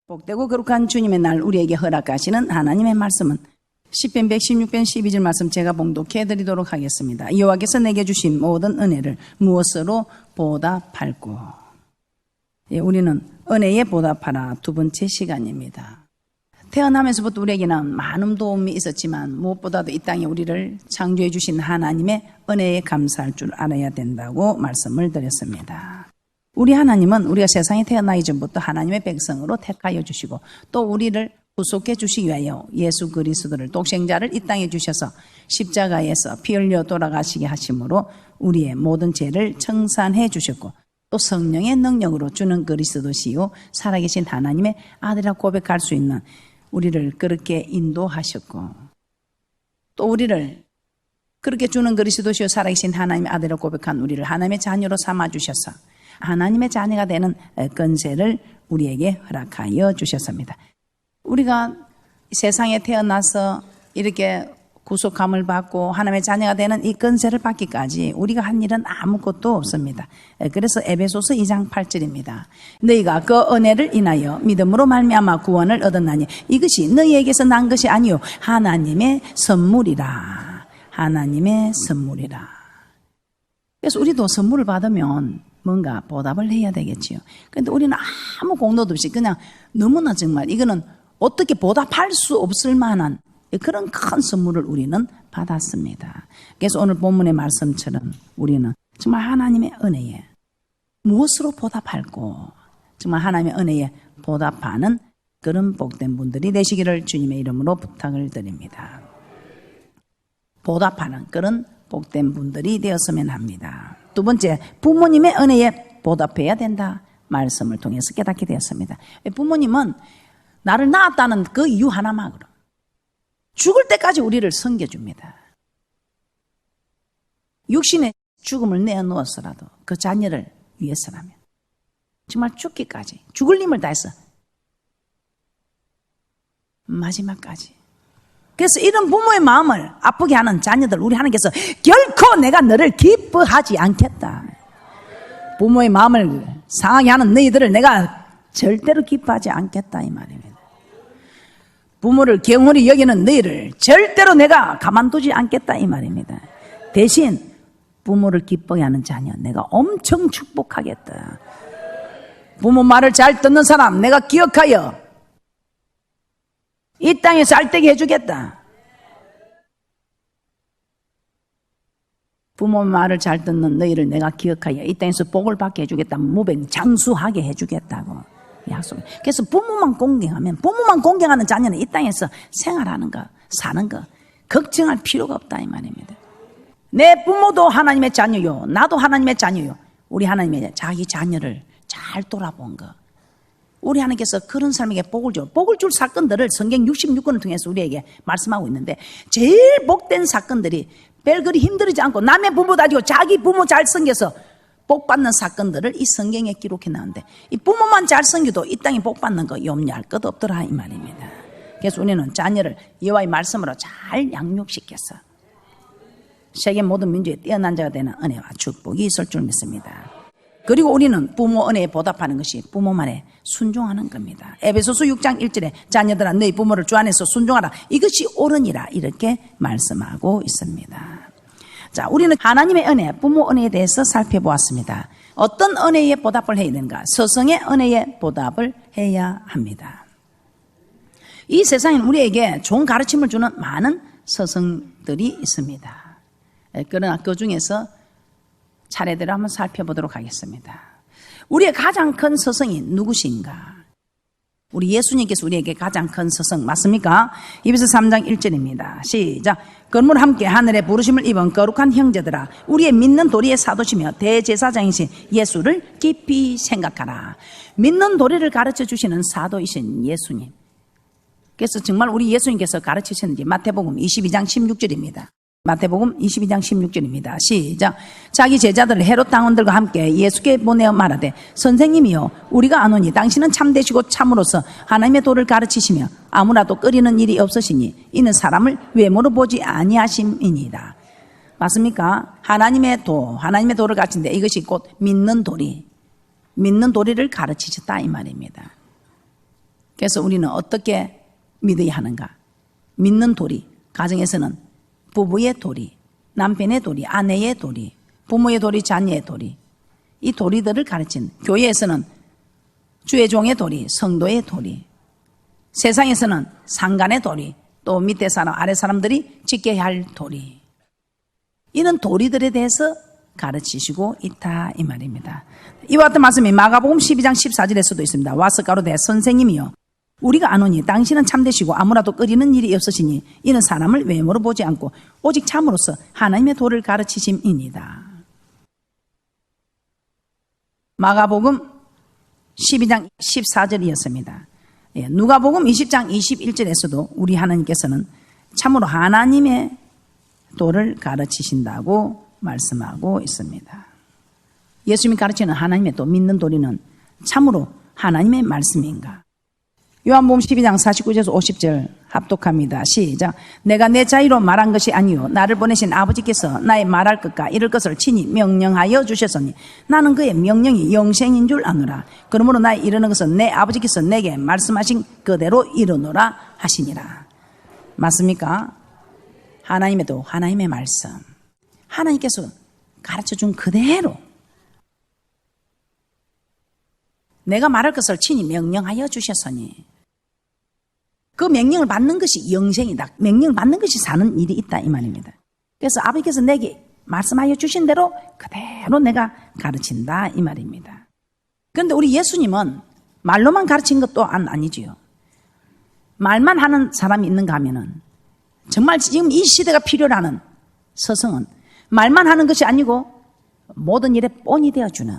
복되고 거룩한 주님의 날 우리에게 허락하시는 하나님의 말씀은 시편 116편 12절 말씀 제가 봉독해 드리도록 하겠습니다. 여호와께서 내게 주신 모든 은혜를 무엇으로 보답할꼬. 우리는 은혜에 보답하라 두 번째 시간입니다. 태어나면서부터 우리에게는 많은 도움이 있었지만 무엇보다도 이 땅에 우리를 창조해 주신 하나님의 은혜에 감사할 줄 알아야 된다고 말씀을 드렸습니다. 우리 하나님은 우리가 세상에 태어나기 전부터 하나님의 백성으로 택하여 주시고 또 우리를 구속해 주시기 위하여 예수 그리스도를 독생자를 이 땅에 주셔서 십자가에서 피 흘려 돌아가시게 하심으로 우리의 모든 죄를 청산해 주셨고 또 성령의 능력으로 주는 그리스도시요 살아계신 하나님의 아들이라 고백할 수 있는 우리를 그렇게 인도하셨고 또 우리를 그렇게 주는 그리스도시요 살아계신 하나님의 아들이라 고백한 우리를 하나님의 자녀로 삼아주셔서 하나님의 자녀가 되는 권세를 우리에게 허락하여 주셨습니다. 우리가 세상에 태어나서 이렇게 구속함을 받고 하나님의 자녀가 되는 이 권세를 받기까지 우리가 한 일은 아무것도 없습니다. 그래서 에베소서 2장 8절입니다. 너희가 그 은혜를 인하여 믿음으로 말미암아 구원을 얻었나니 이것이 너희에게서 난 것이 아니요 하나님의 선물이라. 하나님의 선물이라. 그래서 우리도 선물을 받으면 뭔가 보답을 해야 되겠지요. 그런데 우리는 아무 공로도 없이 그냥 너무나 정말 이거는 어떻게 보답할 수 없을 만한 그런 큰 선물을 우리는 받았습니다. 그래서 오늘 본문의 말씀처럼 우리는 정말 하나님의 은혜에 무엇으로 보답할꼬 정말 하나님의 은혜에 보답하는 그런 복된 분들이 되시기를 주님의 이름으로 부탁을 드립니다. 보답하는 그런 복된 분들이 되었으면 합니다. 두 번째, 부모님의 은혜에 보답해야 된다. 말씀을 통해서 깨닫게 되었습니다. 부모님은 나를 낳았다는 그 이유 하나만으로 죽을 때까지 우리를 섬겨줍니다. 육신의 죽음을 내어놓았어라도 그 자녀를 위해서라면 정말 죽기까지 죽을 힘을 다해서 마지막까지. 그래서 이런 부모의 마음을 아프게 하는 자녀들 우리 하나님께서 결코 내가 너를 기뻐하지 않겠다. 부모의 마음을 상하게 하는 너희들을 내가 절대로 기뻐하지 않겠다 이 말입니다. 부모를 경홀히 여기는 너희를 절대로 내가 가만두지 않겠다 이 말입니다. 대신 부모를 기쁘게 하는 자녀 내가 엄청 축복하겠다. 부모 말을 잘 듣는 사람 내가 기억하여 이 땅에 살되게 해주겠다. 부모 말을 잘 듣는 너희를 내가 기억하여 이 땅에서 복을 받게 해주겠다. 무병장수하게 해주겠다고 약속. 그래서 부모만 공경하면 부모만 공경하는 자녀는 이 땅에서 생활하는 거 사는 거 걱정할 필요가 없다 이 말입니다. 내 부모도 하나님의 자녀요 나도 하나님의 자녀요. 우리 하나님의 자기 자녀를 잘 돌아본 거 우리 하나님께서 그런 사람에게 복을 줄 사건들을 성경 66권을 통해서 우리에게 말씀하고 있는데 제일 복된 사건들이 별그리 힘들지 않고 남의 부모도 아니고 자기 부모 잘 섬겨서 복 받는 사건들을 이 성경에 기록해 놨는데 이 부모만 잘 섬겨도 이 땅에 복 받는 거 염려할 것 없더라 이 말입니다. 그래서 우리는 자녀를 여호와의 말씀으로 잘 양육시켜서 세계 모든 민족에 뛰어난 자가 되는 은혜와 축복이 있을 줄 믿습니다. 그리고 우리는 부모 은혜에 보답하는 것이 부모 말에 순종하는 겁니다. 에베소서 6장 1절에 자녀들아 너희 부모를 주 안에서 순종하라 이것이 옳으니라 이렇게 말씀하고 있습니다. 자, 우리는 하나님의 은혜, 부모 은혜에 대해서 살펴보았습니다. 어떤 은혜에 보답을 해야 되는가? 서성의 은혜에 보답을 해야 합니다. 이 세상에는 우리에게 좋은 가르침을 주는 많은 서성들이 있습니다. 그러나 그 중에서 차례대로 한번 살펴보도록 하겠습니다. 우리의 가장 큰 서성이 누구신가? 우리 예수님께서 우리에게 가장 큰 서성 맞습니까? 에베소 3장 1절입니다. 시작. 건물 함께 하늘의 부르심을 입은 거룩한 형제들아 우리의 믿는 도리의 사도시며 대제사장이신 예수를 깊이 생각하라. 믿는 도리를 가르쳐 주시는 사도이신 예수님. 그래서 정말 우리 예수님께서 가르치셨는지 마태복음 22장 16절입니다. 마태복음 22장 16절입니다. 시작. 자기 제자들을 헤롯 당원들과 함께 예수께 보내어 말하되 선생님이여 우리가 아노니 당신은 참되시고 참으로서 하나님의 도를 가르치시며 아무라도 끓이는 일이 없으시니 이는 사람을 외모로 보지 아니하심이니이다. 맞습니까? 하나님의 도를 가르치는데 이것이 곧 믿는 도리를 가르치셨다 이 말입니다. 그래서 우리는 어떻게 믿어야 하는가? 믿는 도리, 가정에서는 부부의 도리, 남편의 도리, 아내의 도리, 부모의 도리, 자녀의 도리, 이 도리들을 가르친, 교회에서는 주의 종의 도리, 성도의 도리, 세상에서는 상간의 도리, 또 밑에 사람, 아래 사람들이 지켜야 할 도리, 이런 도리들에 대해서 가르치시고 있다 이 말입니다. 이와 같은 말씀이 마가복음 12장 14절에서도 있습니다. 와서 가로되 선생님이여 우리가 아노니 당신은 참되시고 아무라도 끓이는 일이 없으시니 이는 사람을 외모로 보지 않고 오직 참으로서 하나님의 도를 가르치심이니이다. 마가복음 12장 14절이었습니다. 누가복음 20장 21절에서도 우리 하나님께서는 참으로 하나님의 도를 가르치신다고 말씀하고 있습니다. 예수님이 가르치는 하나님의 도, 믿는 도리는 참으로 하나님의 말씀인가? 요한복음 12장 49절에서 50절 합독합니다. 시작. 내가 내 자유로 말한 것이 아니요 나를 보내신 아버지께서 나의 말할 것과 이럴 것을 친히 명령하여 주셨으니 나는 그의 명령이 영생인 줄 아노라. 그러므로 나의 이르는 것은 내 아버지께서 내게 말씀하신 그대로 이르노라 하시니라. 맞습니까? 하나님의 도, 하나님의 말씀, 하나님께서 가르쳐준 그대로 내가 말할 것을 친히 명령하여 주셨으니 그 명령을 받는 것이 영생이다. 명령을 받는 것이 사는 일이 있다 이 말입니다. 그래서 아버지께서 내게 말씀하여 주신 대로 그대로 내가 가르친다 이 말입니다. 그런데 우리 예수님은 말로만 가르친 것도 아니지요. 말만 하는 사람이 있는가 하면은 정말 지금 이 시대가 필요로 하는 서성은 말만 하는 것이 아니고 모든 일에 본이 되어주는,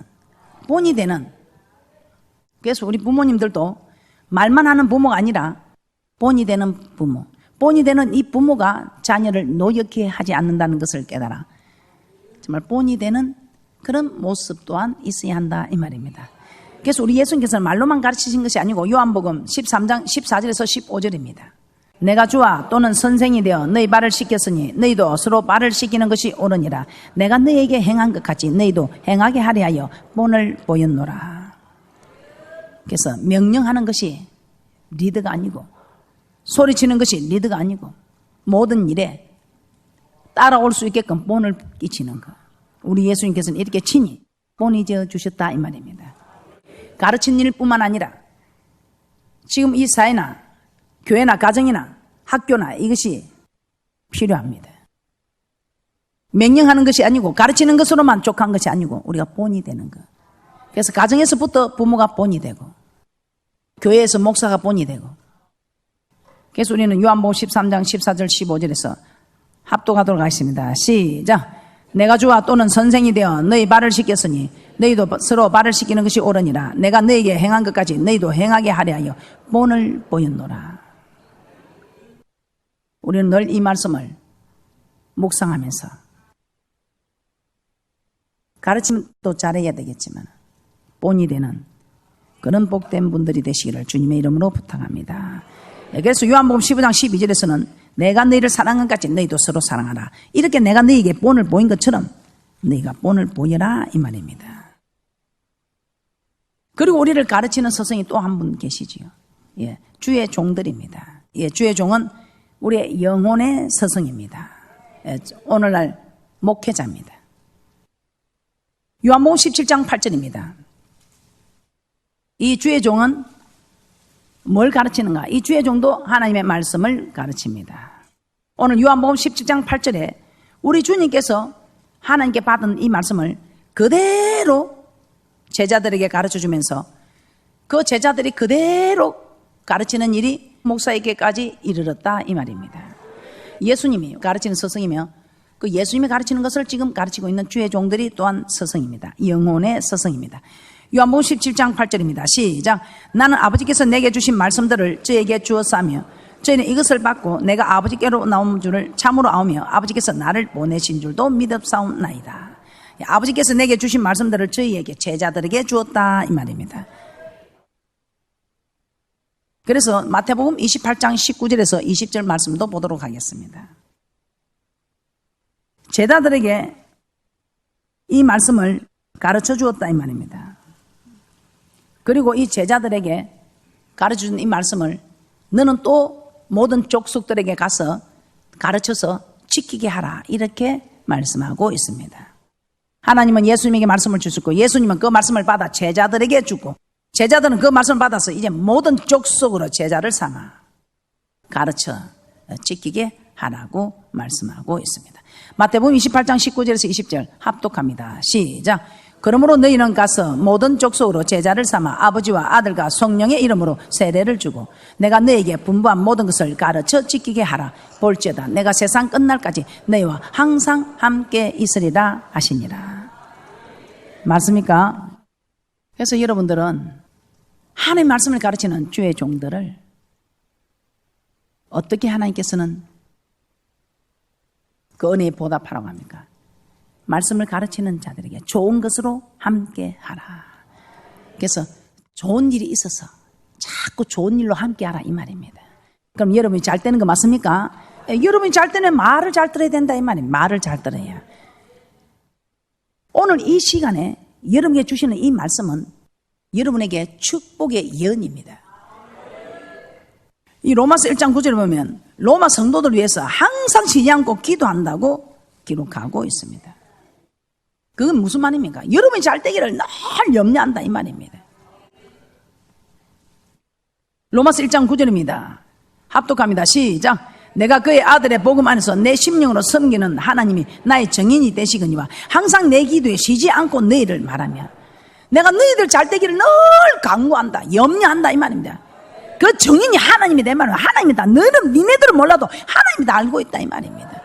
본이 되는. 그래서 우리 부모님들도 말만 하는 부모가 아니라 본이 되는 부모, 본이 되는 이 부모가 자녀를 노엽게 하지 않는다는 것을 깨달아 정말 본이 되는 그런 모습 또한 있어야 한다 이 말입니다. 그래서 우리 예수님께서는 말로만 가르치신 것이 아니고 요한복음 13장 14절에서 15절입니다. 내가 주와 또는 선생이 되어 너희 발을 씻겼으니 너희도 서로 발을 씻기는 것이 옳으니라. 내가 너희에게 행한 것 같이 너희도 행하게 하려 하여 본을 보였노라. 그래서 명령하는 것이 리더가 아니고 소리치는 것이 리더가 아니고 모든 일에 따라올 수 있게끔 본을 끼치는 것. 우리 예수님께서는 이렇게 친히 본이 지어 주셨다 이 말입니다. 가르친 일뿐만 아니라 지금 이 사회나 교회나 가정이나 학교나 이것이 필요합니다. 명령하는 것이 아니고 가르치는 것으로만 족한 것이 아니고 우리가 본이 되는 것. 그래서 가정에서부터 부모가 본이 되고 교회에서 목사가 본이 되고 그래서 우리는 요한복음 13장 14절 15절에서 합독하도록 하겠습니다. 시작. 내가 주와 또는 선생이 되어 너희 발을 씻겼으니 너희도 서로 발을 씻기는 것이 옳으니라. 내가 너희에게 행한 것까지 너희도 행하게 하려 하여 본을 보였노라. 우리는 늘 이 말씀을 묵상하면서 가르침도 잘해야 되겠지만 본이 되는 그런 복된 분들이 되시기를 주님의 이름으로 부탁합니다. 그래서 요한복음 15장 12절에서는 내가 너희를 사랑한 것 같이 너희도 서로 사랑하라. 이렇게 내가 너희에게 본을 보인 것처럼 너희가 본을 보여라 이 말입니다. 그리고 우리를 가르치는 스승이 또 한 분 계시지요. 예, 주의 종들입니다. 예, 주의 종은 우리의 영혼의 스승입니다. 예, 오늘날 목회자입니다. 요한복음 17장 8절입니다. 이 주의 종은 뭘 가르치는가? 이 주의 종도 하나님의 말씀을 가르칩니다. 오늘 요한복음 17장 8절에 우리 주님께서 하나님께 받은 이 말씀을 그대로 제자들에게 가르쳐주면서 그 제자들이 그대로 가르치는 일이 목사에게까지 이르렀다 이 말입니다. 예수님이 가르치는 스승이며 그 예수님이 가르치는 것을 지금 가르치고 있는 주의 종들이 또한 스승입니다. 영혼의 스승입니다. 요한복음 17장 8절입니다. 시작. 나는 아버지께서 내게 주신 말씀들을 저에게 주었사며 저희는 이것을 받고 내가 아버지께로 나온 줄을 참으로 아오며 아버지께서 나를 보내신 줄도 믿었사옵나이다. 아버지께서 내게 주신 말씀들을 저희에게 제자들에게 주었다 이 말입니다. 그래서 마태복음 28장 19절에서 20절 말씀도 보도록 하겠습니다. 제자들에게 이 말씀을 가르쳐 주었다 이 말입니다. 그리고 이 제자들에게 가르쳐 준 이 말씀을 너는 또 모든 족속들에게 가서 가르쳐서 지키게 하라 이렇게 말씀하고 있습니다. 하나님은 예수님에게 말씀을 주셨고 예수님은 그 말씀을 받아 제자들에게 주고 제자들은 그 말씀을 받아서 이제 모든 족속으로 제자를 삼아 가르쳐 지키게 하라고 말씀하고 있습니다. 마태복음 28장 19절에서 20절 합독합니다. 시작. 그러므로 너희는 가서 모든 족속으로 제자를 삼아 아버지와 아들과 성령의 이름으로 세례를 주고 내가 너희에게 분부한 모든 것을 가르쳐 지키게 하라. 볼지어다 내가 세상 끝날까지 너희와 항상 함께 있으리라 하시니라. 맞습니까? 그래서 여러분들은 하나님의 말씀을 가르치는 주의 종들을 어떻게 하나님께서는 그 은혜에 보답하라고 합니까? 말씀을 가르치는 자들에게 좋은 것으로 함께 하라. 그래서 좋은 일이 있어서 자꾸 좋은 일로 함께 하라 이 말입니다. 그럼 여러분이 잘 되는 거 맞습니까? 여러분이 잘 되면 말을 잘 들어야 된다 이 말입니다. 말을 잘 들어야. 오늘 이 시간에 여러분에게 주시는 이 말씀은 여러분에게 축복의 예언입니다. 이 로마서 1장 9절을 보면 로마 성도들 위해서 항상 쉬지 않고 기도한다고 기록하고 있습니다. 그건 무슨 말입니까? 여러분이 잘 되기를 늘 염려한다 이 말입니다. 로마서 1장 9절입니다. 합독합니다. 시작. 내가 그의 아들의 복음 안에서 내 심령으로 섬기는 하나님이 나의 정인이 되시거니와 항상 내 기도에 쉬지 않고 너희를 말하며 내가 너희들 잘 되기를 늘 강구한다 염려한다 이 말입니다. 그 정인이 하나님이 내 말은 하나님이다. 너는 니네들은 몰라도 하나님이 다 알고 있다 이 말입니다.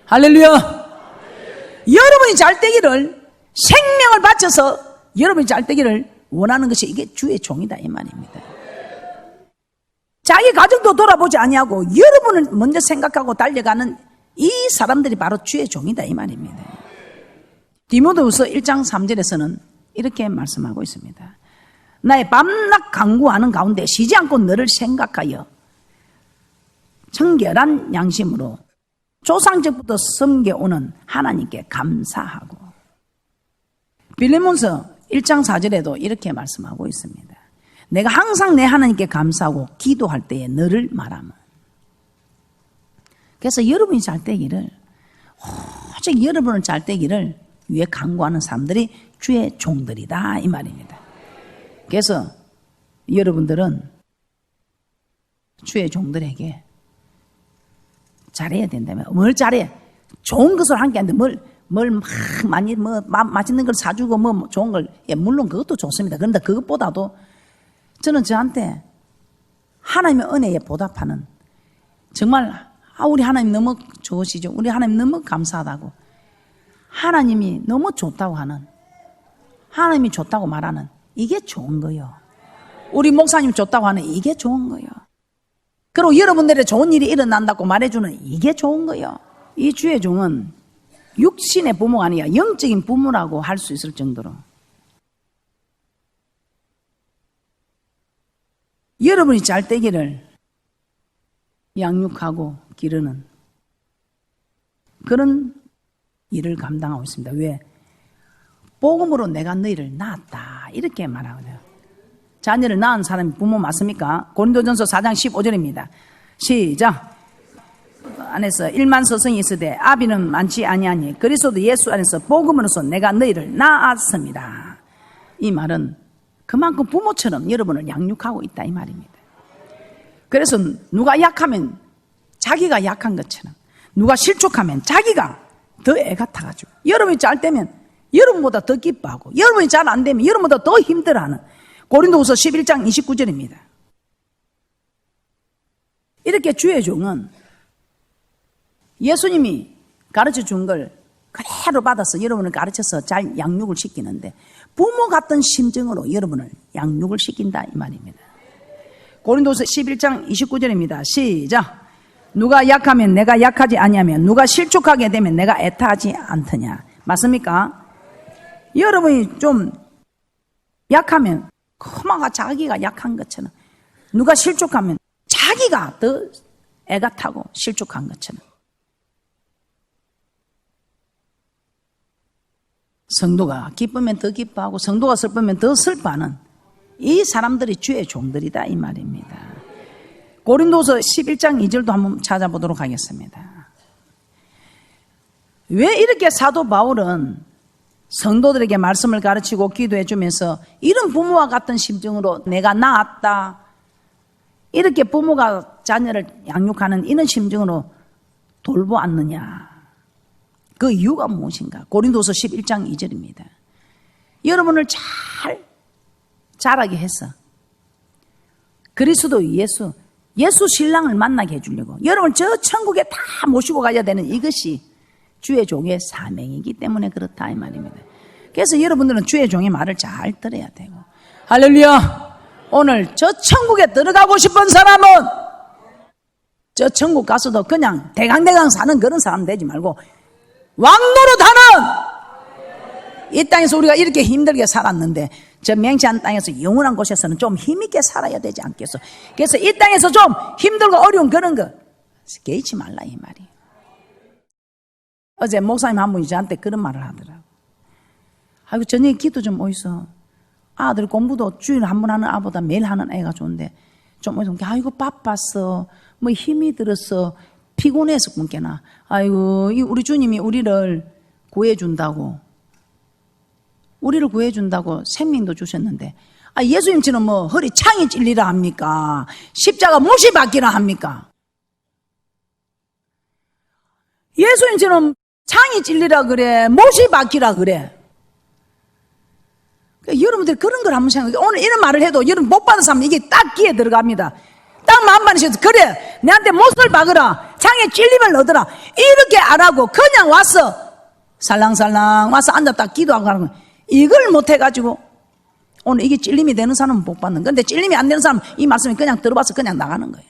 할렐루야. 여러분이 잘 되기를 생명을 바쳐서 여러분이 잘 되기를 원하는 것이 이게 주의 종이다 이 말입니다. 자기 가정도 돌아보지 아니하고 여러분을 먼저 생각하고 달려가는 이 사람들이 바로 주의 종이다 이 말입니다. 디모데후서 1장 3절에서는 이렇게 말씀하고 있습니다. 나의 밤낮 간구하는 가운데 쉬지 않고 너를 생각하여 청결한 양심으로 조상적부터 섬겨오는 하나님께 감사하고 빌레몬서 1장 4절에도 이렇게 말씀하고 있습니다. 내가 항상 내 하나님께 감사하고 기도할 때에 너를 말하면 그래서 여러분이 잘 되기를 오직 여러분을 잘 되기를 위해 간구하는 사람들이 주의 종들이다 이 말입니다. 그래서 여러분들은 주의 종들에게 잘해야 된다면 뭘 잘해? 좋은 것을 한 게 아닌데 뭘 많이 맛있는 걸 사주고 좋은 걸 물론 그것도 좋습니다. 그런데 그것보다도 저는 저한테 하나님의 은혜에 보답하는 정말 우리 하나님 너무 좋으시죠. 우리 하나님 너무 감사하다고 하나님이 너무 좋다고 하는 하나님이 좋다고 말하는 이게 좋은 거예요. 우리 목사님 좋다고 하는 이게 좋은 거예요. 그리고 여러분들의 좋은 일이 일어난다고 말해주는 이게 좋은 거예요. 이 주의 종은 육신의 부모가 아니라 영적인 부모라고 할 수 있을 정도로 여러분이 잘 되기를 양육하고 기르는 그런 일을 감당하고 있습니다. 왜? 복음으로 내가 너희를 낳았다 이렇게 말하거든요. 자녀를 낳은 사람이 부모 맞습니까? 고린도전서 4장 15절입니다. 시작. 안에서 1만 서성이 있으되 아비는 많지 아니하니 그리스도 예수 안에서 복음으로서 내가 너희를 낳았습니다. 이 말은 그만큼 부모처럼 여러분을 양육하고 있다 이 말입니다. 그래서 누가 약하면 자기가 약한 것처럼 누가 실족하면 자기가 더 애 같아가지고 여러분이 잘 되면 여러분보다 더 기뻐하고 여러분이 잘 안 되면 여러분보다 더 힘들어하는 고린도후서 11장 29절입니다. 이렇게 주의 종은 예수님이 가르쳐 준 걸 그대로 받아서 여러분을 가르쳐서 잘 양육을 시키는데 부모 같은 심정으로 여러분을 양육을 시킨다 이 말입니다. 고린도서 11장 29절입니다. 시작. 누가 약하면 내가 약하지 아니하며 누가 실족하게 되면 내가 애타하지 않더냐. 맞습니까? 여러분이 좀 약하면 그마가 자기가 약한 것처럼, 누가 실족하면 자기가 더 애가 타고 실족한 것처럼. 성도가 기쁘면 더 기뻐하고 성도가 슬프면 더 슬퍼하는 이 사람들이 주의 종들이다 이 말입니다. 고린도서 11장 2절도 한번 찾아보도록 하겠습니다. 왜 이렇게 사도 바울은 성도들에게 말씀을 가르치고 기도해 주면서 이런 부모와 같은 심정으로 내가 낳았다, 이렇게 부모가 자녀를 양육하는 이런 심정으로 돌보았느냐? 그 이유가 무엇인가? 고린도서 11장 2절입니다. 여러분을 잘 자라게 해서 그리스도 예수 신랑을 만나게 해주려고 여러분을 저 천국에 다 모시고 가야 되는 이것이 주의 종의 사명이기 때문에 그렇다 이 말입니다. 그래서 여러분들은 주의 종의 말을 잘 들어야 되고, 할렐루야. 오늘 저 천국에 들어가고 싶은 사람은 저 천국 가서도 그냥 대강대강 사는 그런 사람 되지 말고 왕노릇하는, 이 땅에서 우리가 이렇게 힘들게 살았는데 저 맹세한 땅에서 영원한 곳에서는 좀 힘있게 살아야 되지 않겠어? 그래서 이 땅에서 좀 힘들고 어려운 그런 거 개의치 말라 이 말이에요. 어제 목사님 한 분이 저한테 그런 말을 하더라고. 아이고 저녁에 기도 좀 오이소. 아들 공부도 주일에 한 번 하는 아보다 매일 하는 애가 좋은데 좀 오이소. 아이고 바빴어, 뭐 힘이 들었어, 피곤해서 굶게나. 아이고 우리 주님이 우리를 구해준다고 생명도 주셨는데, 아 예수님처럼 뭐 허리 창이 찔리라 합니까? 십자가 못이 박히라 합니까? 예수님처럼 창이 찔리라 그래, 못이 박히라 그래. 그러니까 여러분들 그런 걸 한번 생각해. 오늘 이런 말을 해도 여러분 못 받은 사람은 이게 딱 귀에 들어갑니다. 딱 마음만이셔서 그래 내한테 못을 박으라, 창에 찔림을 넣더라, 이렇게 안 하고 그냥 와서 살랑살랑 와서 앉았다 기도하고 가는 거, 이걸 못 해가지고 오늘 이게 찔림이 되는 사람은 못 받는 건데, 찔림이 안 되는 사람은 이 말씀이 그냥 들어봐서 그냥 나가는 거예요.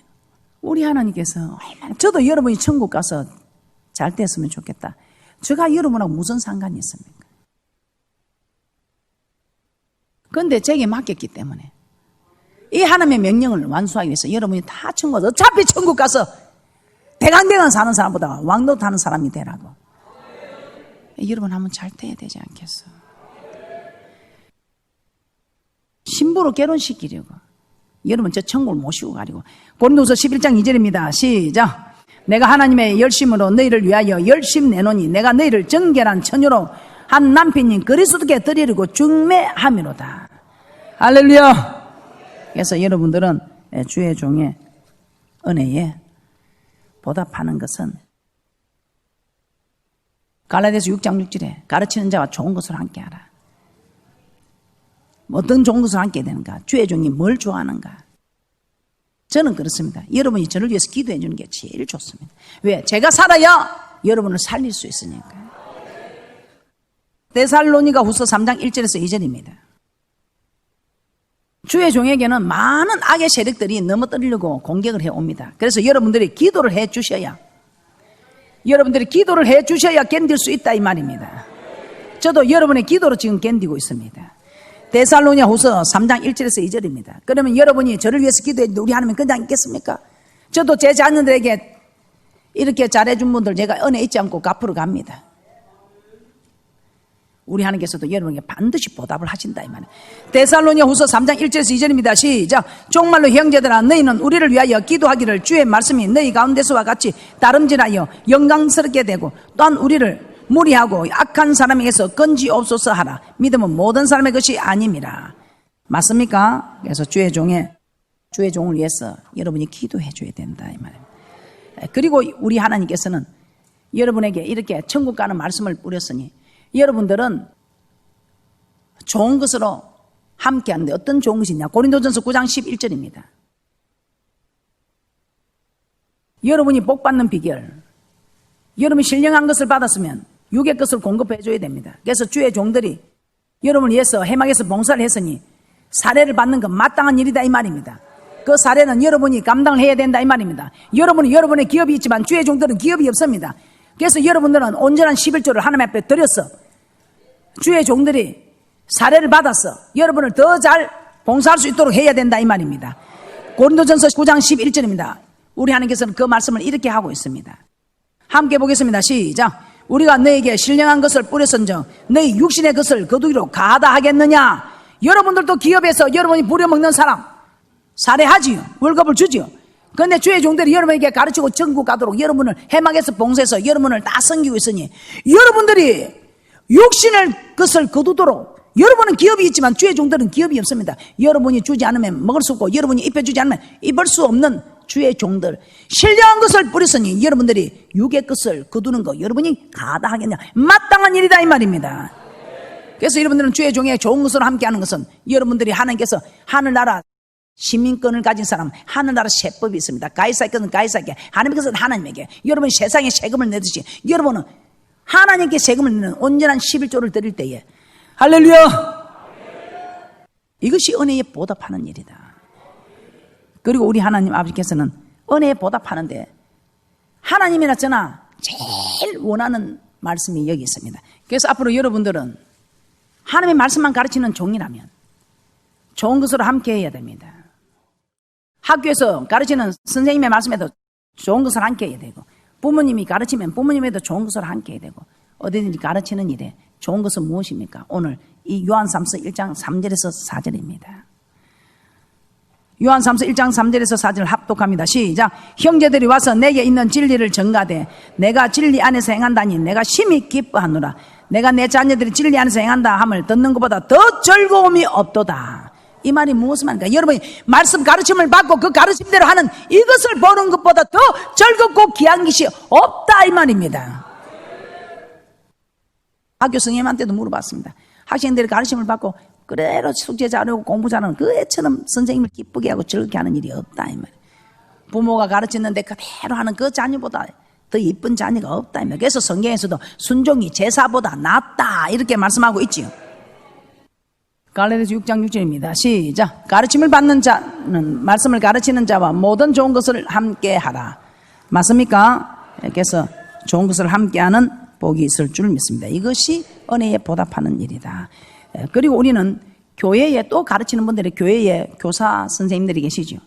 우리 하나님께서 저도 여러분이 천국 가서 잘 됐으면 좋겠다. 제가 여러분하고 무슨 상관이 있습니까? 그런데 제게 맡겼기 때문에 이 하나님의 명령을 완수하기 위해서 여러분이 다 천국, 어차피 천국 가서 대강대강 사는 사람보다 왕노릇 하는 사람이 되라고. 여러분 한번 잘 돼야 되지 않겠어? 신부로 결혼시키려고 여러분 저 천국을 모시고 가려고. 고린도서 11장 2절입니다. 시작. 내가 하나님의 열심으로 너희를 위하여 열심 내노니 내가 너희를 정결한 처녀로 한 남편인 그리스도께 드리려고 중매함이로다. 할렐루야. 그래서 여러분들은 주의 종의 은혜에 보답하는 것은 갈라디아서 6장 6절에 가르치는 자와 좋은 것을 함께 하라. 어떤 좋은 것을 함께 되는가? 주의 종이 뭘 좋아하는가? 저는 그렇습니다. 여러분이 저를 위해서 기도해 주는 게 제일 좋습니다. 왜? 제가 살아야 여러분을 살릴 수 있으니까. 데살로니가 후서 3장 1절에서 2절입니다. 주의 종에게는 많은 악의 세력들이 넘어뜨리려고 공격을 해옵니다. 그래서 여러분들이 기도를 해 주셔야 견딜 수 있다 이 말입니다. 저도 여러분의 기도로 지금 견디고 있습니다. 데살로니가 후서 3장 1절에서 2절입니다. 그러면 여러분이 저를 위해서 기도했는데 우리 하나님은 그냥 있겠습니까? 저도 제 자녀들에게 이렇게 잘해준 분들 제가 은혜 잊지 않고 갚으러 갑니다. 우리 하나님께서도 여러분에게 반드시 보답을 하신다 이 말이에요. 데살로니가 후서 3장 1절에서 2절입니다. 시작. 정말로 형제들아 너희는 우리를 위하여 기도하기를 주의 말씀이 너희 가운데서와 같이 다름질하여 영광스럽게 되고 또한 우리를 무리하고 악한 사람에게서 건지옵소서 하라. 믿음은 모든 사람의 것이 아님이라. 맞습니까? 그래서 주의 종을 위해서 여러분이 기도해 줘야 된다 이 말입니다. 그리고 우리 하나님께서는 여러분에게 이렇게 천국 가는 말씀을 뿌렸으니 여러분들은 좋은 것으로 함께 하는데 어떤 좋은 것이 있냐? 고린도전서 9장 11절입니다. 여러분이 복받는 비결, 여러분이 신령한 것을 받았으면 육의 것을 공급해 줘야 됩니다. 그래서 주의 종들이 여러분을 위해서 해막에서 봉사를 했으니 사례를 받는 건 마땅한 일이다 이 말입니다. 그 사례는 여러분이 감당을 해야 된다 이 말입니다. 여러분은 여러분의 기업이 있지만 주의 종들은 기업이 없습니다. 그래서 여러분들은 온전한 11조를 하나님 앞에 드렸어. 주의 종들이 사례를 받았어. 여러분을 더 잘 봉사할 수 있도록 해야 된다 이 말입니다. 고린도전서 9장 11절입니다. 우리 하나님께서는 그 말씀을 이렇게 하고 있습니다. 함께 보겠습니다. 시작. 우리가 너에게 신령한 것을 뿌렸은즉 너희 육신의 것을 거두기로 가하다 하겠느냐. 여러분들도 기업에서 여러분이 부려먹는 사람 사례하지요. 월급을 주지요. 그런데 주의 종들이 여러분에게 가르치고 전국 가도록 여러분을 해막에서 봉사해서 여러분을 다 섬기고 있으니 여러분들이 육신의 것을 거두도록. 여러분은 기업이 있지만 주의 종들은 기업이 없습니다. 여러분이 주지 않으면 먹을 수 없고 여러분이 입혀주지 않으면 입을 수 없는 주의 종들. 신령한 것을 뿌렸으니 여러분들이 육의 것을 거두는 거 여러분이 가다 하겠냐. 마땅한 일이다 이 말입니다. 그래서 여러분들은 주의 종에 좋은 것으로 함께하는 것은 여러분들이 하나님께서 하늘나라 시민권을 가진 사람 하늘나라 세법이 있습니다. 가이사이권은 가이사이께 하나님께서는 하나님에게 여러분이 세상에 세금을 내듯이 여러분은 하나님께 세금을 내는 온전한 11조를 드릴 때에 할렐루야! 이것이 은혜에 보답하는 일이다. 그리고 우리 하나님 아버지께서는 은혜에 보답하는데 하나님이나 저나 제일 원하는 말씀이 여기 있습니다. 그래서 앞으로 여러분들은 하나님의 말씀만 가르치는 종이라면 좋은 것으로 함께 해야 됩니다. 학교에서 가르치는 선생님의 말씀에도 좋은 것을 함께 해야 되고 부모님이 가르치면 부모님에도 좋은 것을 함께 해야 되고 어디든지 가르치는 일에 좋은 것은 무엇입니까? 오늘 이 요한삼서 1장 3절에서 4절입니다. 요한삼서 1장 3절에서 4절 합독합니다. 시작. 형제들이 와서 내게 있는 진리를 전가되 내가 진리 안에서 행한다니 내가 심히 기뻐하노라. 내가 내 자녀들이 진리 안에서 행한다 함을 듣는 것보다 더 즐거움이 없도다. 이 말이 무엇을 말입니까? 여러분이 말씀 가르침을 받고 그 가르침대로 하는 이것을 보는 것보다 더 즐겁고 귀한 것이 없다 이 말입니다. 학교 선생님한테도 물어봤습니다. 학생들이 가르침을 받고 그대로 숙제 잘하고 공부 잘하는 그 애처럼 선생님을 기쁘게 하고 즐겁게 하는 일이 없다 이 말이에요. 부모가 가르치는데 그대로 하는 그 자녀보다 더 이쁜 자녀가 없다 이 말이에요. 그래서 성경에서도 순종이 제사보다 낫다 이렇게 말씀하고 있지요. 갈라디아서 6장 6절입니다. 시작. 가르침을 받는 자는 말씀을 가르치는 자와 모든 좋은 것을 함께 하라. 맞습니까? 그래서 좋은 것을 함께하는 복이 있을 줄 믿습니다. 이것이 은혜에 보답하는 일이다. 그리고 우리는 교회에 또 가르치는 분들이 교회에 교사 선생님들이 계시죠.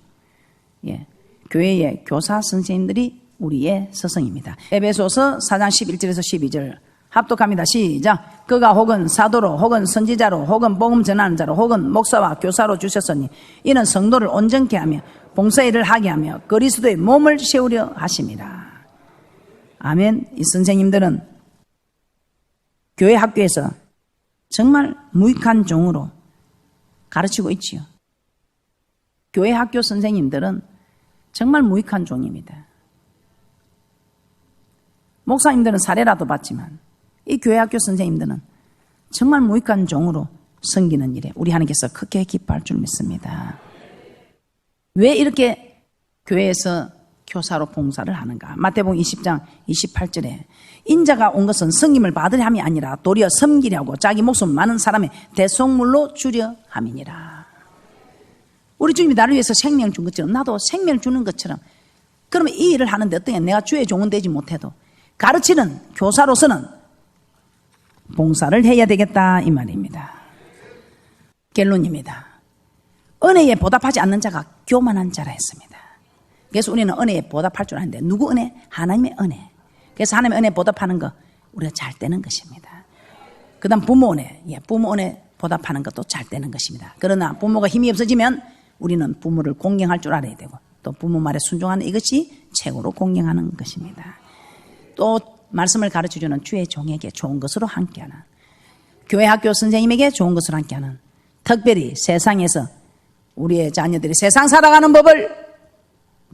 예, 교회에 교사 선생님들이 우리의 스승입니다. 에베소서 4장 11절에서 12절 합독합니다. 시작. 그가 혹은 사도로 혹은 선지자로 혹은 복음 전하는 자로 혹은 목사와 교사로 주셨으니 이는 성도를 온전케 하며 봉사일을 하게 하며 그리스도의 몸을 세우려 하십니다. 아멘. 이 선생님들은 교회 학교에서 정말 무익한 종으로 가르치고 있지요. 교회 학교 선생님들은 정말 무익한 종입니다. 목사님들은 사례라도 받지만 이 교회 학교 선생님들은 정말 무익한 종으로 섬기는 일에 우리 하나님께서 크게 기뻐할 줄 믿습니다. 왜 이렇게 교회에서 교사로 봉사를 하는가? 마태복음 20장 28절에 인자가 온 것은 성김을 받으려 함이 아니라 도리어 섬기려고 자기 목숨 많은 사람의 대속물로 주려 함이니라. 우리 주님이 나를 위해서 생명을 준 것처럼 나도 생명을 주는 것처럼 그러면 이 일을 하는데 어떠냐? 내가 주의 종은 되지 못해도 가르치는 교사로서는 봉사를 해야 되겠다 이 말입니다. 결론입니다. 은혜에 보답하지 않는 자가 교만한 자라 했습니다. 그래서 우리는 은혜에 보답할 줄 아는데 누구 은혜? 하나님의 은혜. 그래서 하나님의 은혜에 보답하는 거 우리가 잘 되는 것입니다. 그 다음 부모 은혜. 부모 은혜 보답하는 것도 잘 되는 것입니다. 그러나 부모가 힘이 없어지면 우리는 부모를 공경할 줄 알아야 되고 또 부모 말에 순종하는 이것이 최고로 공경하는 것입니다. 또 말씀을 가르쳐주는 주의 종에게 좋은 것으로 함께하는 교회 학교 선생님에게 좋은 것으로 함께하는 특별히 세상에서 우리의 자녀들이 세상 살아가는 법을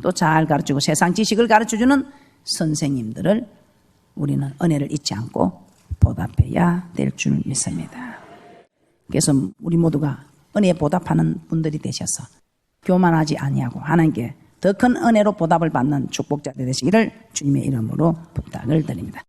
또 잘 가르치고 세상 지식을 가르쳐주는 선생님들을 우리는 은혜를 잊지 않고 보답해야 될 줄 믿습니다. 그래서 우리 모두가 은혜에 보답하는 분들이 되셔서 교만하지 아니하고 하나님께 더 큰 은혜로 보답을 받는 축복자들 되시기를 주님의 이름으로 부탁을 드립니다.